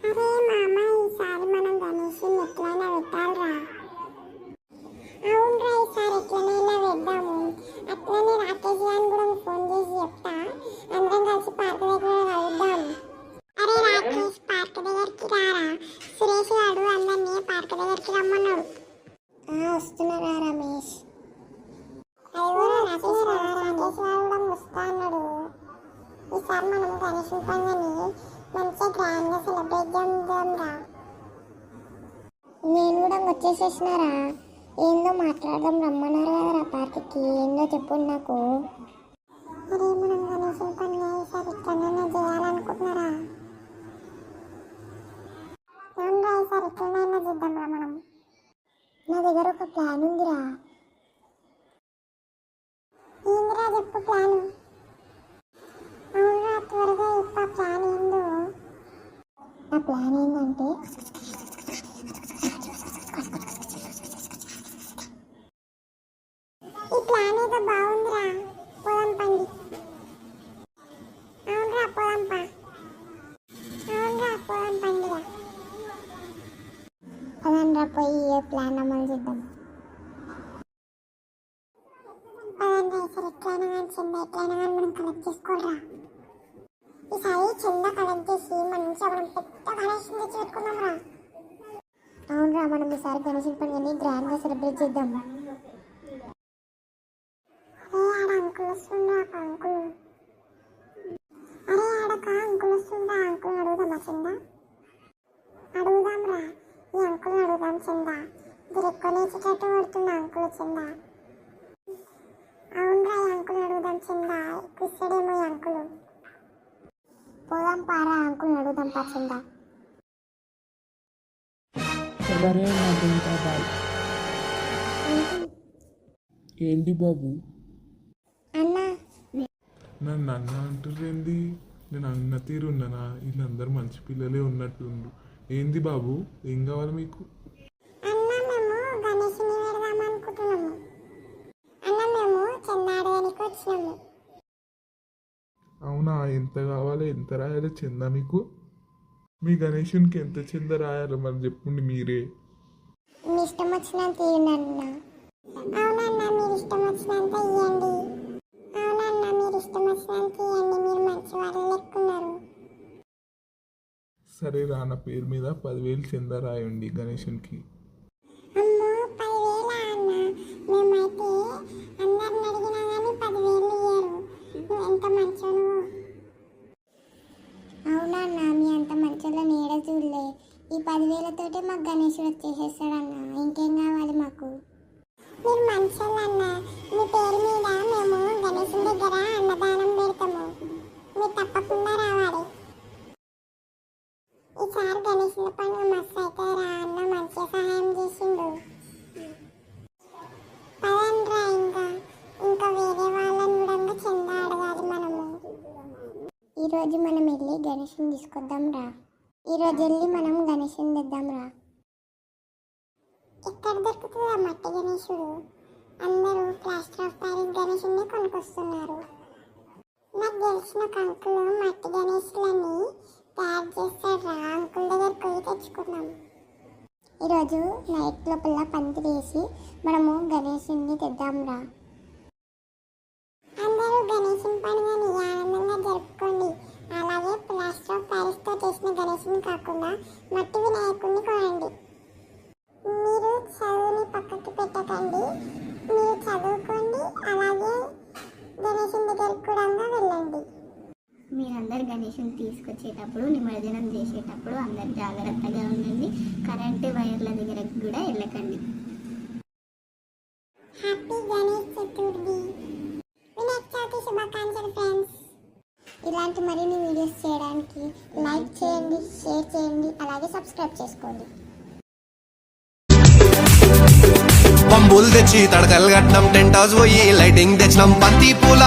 అరే మామ, ఈసారి మనం గణేషుని ఎట్లయినా పెట్టాలిరా. అవునరా, ఈసారి ఎట్లనైనా పెడదాము. అట్లనే రాకేష్ గారిని కూడా ఫోన్ చేసి చెప్తా, అందరం కలిసి పార్క్ దగ్గర కలుద్దాం. అరే రాకేష్, పార్క్ దగ్గరికి రారా. సురేష్ గారు అందరినీ పార్క్ దగ్గరికి రమ్మన్నాడు. వస్తున్నారా రమేష్? రాకేష్ గారు కూడా వస్తా అన్నాడు. ఈసారి మనం గణేష్ పండుగని మంచిగా గ్రాండ్గా సెలబ్రేట్ చేద్దాంరా. నేను కూడా వచ్చేసేసినారా. ఏందో మాట్లాడదాం రమ్మన్నారు కదరా పార్టీకి. ఏందో చెప్పు నాకు. అరే మనం గణేష్ పండుగ ఈసారి ఇట్లనే చేయాలనుకుంటున్నారా? అవునరా, ఈసారి ఇట్లనైనా చేద్దాంరా మనం. నా దగ్గర ఒక ప్లాన్ ఉందిరా. ఏందిరా చెప్పు ప్లాను. అవునరా, త్వరగా చెప్పు ఆ ప్లాన్ ఏందో. ఆ ప్లాన్ ఏంటంటే, ఈ ప్లాన్ ఏదో బాగుందిరా, పోదాం పండి. అవునరా పోదాంపా. అవునరా పోదాం పండిరా. పదండ్రా పోయి ఏ ప్లాన్ అమలు చేద్దాం. పదండ్రా, ఈసారి ఎట్లయినా కానీ చందా ఎట్లయినా కానీ మనం కలెక్ట్ చేసుకోవాలిరా. ఈసారి చందా కలెక్ట్ చేసి మంచిగా మనం పెద్ద గణేష్ తెచ్చి పెట్టుకుందాం రా. అవునరా, మనం ఈసారి గణేష్ పండుగని గ్రాండ్గా సెలబ్రేట్ చేద్దాం. అరే ఆడ అంకుల్ వస్తుండ్రా, అంకుల్. అరే ఆడక అంకుల్ వస్తుండ్రా, అంకుల్ అడుగుదామా చందా? అడుగుదాం రా, ఈ అంకుల్ అడుగుదాం చందా. మీరు ఎక్కువ నేర్చేటట్టు పడుతున్నా అంకుల్ చందా. అవునరా, ఈ అంకుల్ అడుగుదాం చందా. ఇస్తాడేమో ఈ అంకుల్. పోదాం పారా, అంకుల్ అడుగుదాం పా చందా. ఏంటి బాబు? అన్నా, నన్ను అన్న అంటుర్రేంది? నేను అన్న తీరున్నానా? వీళ్ళందరూ మంచి పిల్లలే ఉన్నట్టుండు. ఏంది బాబు, ఏం కావాలి మీకు? అన్న మేము గణేషుని పెడదాం అనుకుంటున్నాము. అన్న మేము చందా అడగడానికి వచ్చినాము. అవునా, ఎంత కావాలి, ఎంత రాయాలి చందా మీకు? మీ గణేషునికి ఎంత చందా రాయాలో మరి చెప్పుండి మీరే. మీ ఇష్టం వచ్చినంత ఇవ్వండి అన్న. అవునన్నా, మీరు ఇష్టం వచ్చినంత ఇవ్వండి. అవునన్నా, మీరు ఇష్టం వచ్చినంత ఇవ్వండి. మీరు మంచి వాళ్ళు లెక్కున్నారు. సరే రా, నా పేరు మీద 10,000 చందా రాయండి గణేషునికి. అమ్మో 10,000 అన్న? మేమైతే అందరిని అడిగినా కానీ 10,000 ఇయ్యరు. నువ్వు ఎంత మంచోను. అవునన్నా, మీ అంత మంచోళ్ళ నీడ చూడలే. ఈ 10,000తోటే మాకు గణేశుడు వచ్చేసేస్తాడన్న. ఇంకేం కావాలి మాకు? మీరు మంచోళ్ళన్న. మీ పేరు మీద మేము గణేశుని దగ్గర అన్నదానం పెడతాము. మీరు తప్పకుండా రావాలి. ఈసారి గణేశుని పండుగ మస్తు అయితే రా అన్న, మంచిగా సహాయం చేసిండు. పదండ్రా, ఇంకా వేరే వాళ్ళని కూడా చందా అడగాలి మనము. ఈరోజు మనం వెళ్ళి గణేశుని తీసుకొద్దాం రా. ఈరోజు వెళ్ళి మనం గణేశుని తెద్దాం రా. ఎక్కడ దొరుకుతుందా మట్టి గణేశుడు? అందరూ ప్లాస్టర్ ఆఫ్ ప్యారిస్ గణేశుని కొనుక్కొస్తున్నారు. నాకు తెలిసిన ఒక అంకుల్ మట్టి గణేశులని తయారు చేస్తాడు రా. అంకుల్ దగ్గరికి పోయి తెచ్చుకుందాం. ఈరోజు నైట్ లోపల పందిరి వేసి మనము గణేశుని తెద్దాం రా. అందరూ గణేశుని పండుగని ఆనందంగా జరుపుకోండి. అలాగే ప్లాస్టర్ ఆఫ్ ప్యారిస్తో చేసిన గణేశుని కాకుండా మట్టి వినాయకుడిని కొనండి. మీరు చదువుని పక్కకి పెట్టకండి, మీరు చదువుకోండి. అలాగే గణేశుని దగ్గరికి కూడా వెళ్ళండి. మీరందరు గణేశుని తీసుకొచ్చేటప్పుడు, నిమజ్జనం చేసేటప్పుడు అందరు జాగ్రత్తగా ఉండండి. కరెంటు వైర్ల దగ్గరకు కూడా వెళ్ళకండి. హ్యాపీ గణేష్ చతుర్థి, వినాయక చవితి శుభాకాంక్షలు ఫ్రెండ్స్. ఇలాంటి మరిన్ని వీడియోస్ చేయడానికి లైక్ చేయండి, షేర్ చేయండి, అలాగే సబ్స్క్రైబ్ చేసుకోండి. పంబులు తెచ్చి తడకలు కట్టినాం, టెంట్ హౌస్ పోయి లైటింగ్ తెచ్చినాం, బంతి పూల